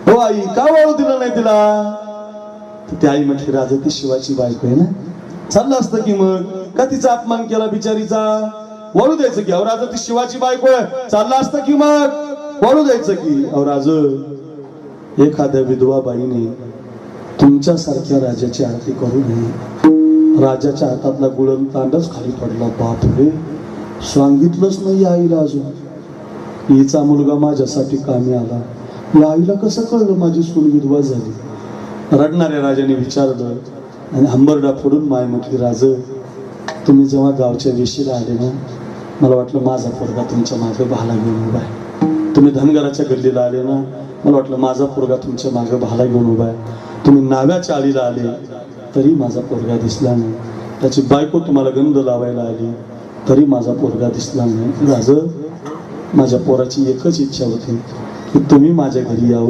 हो आई, का वाळू दिलं नाही तिला? तर ती आई म्हटली, राजा ती शिवाची बायको आहे ना, चाललं असतं की मग, का तिचा अपमान केला बिचारीचा? वाळू द्यायचं की. अहो राजा ती शिवाची बायको आहे, चाललं असतं की मग वाळू द्यायचं की. अहो राज, एखाद्या विधवा बाईने तुमच्यासारख्या राजाची आरती करू नये. राजाच्या हातातला गुळण तांडच खाली पडला. बापरे, सांगितलंच नाही आईला अजून. हिचा मुलगा माझ्यासाठी कामी आला. या आईला कसं कळलं माझी सून विधवा झाली? रडणाऱ्या राजाने विचारलं आणि हंबरडा फोडून माय म्हटली, राज तुम्ही जेव्हा गावच्या वेशीला आले ना, मला वाटलं माझा पोरगा तुमच्या मागे भाला घेऊन उभा आहे. तुम्ही धनगराच्या गल्लीला आले ना, मला वाटलं माझा पोरगा तुमच्या मागे भाला घेऊन उभा आहे. तुम्ही नाव्याच्या आळीला आले तरी माझा पोरगा दिसला नाही. त्याची बायको तुम्हाला गंध लावायला आली तरी माझा पोरगा दिसला नाही. राज, माझ्या पोराची एकच इच्छा होती की तुम्ही माझ्या घरी यावं.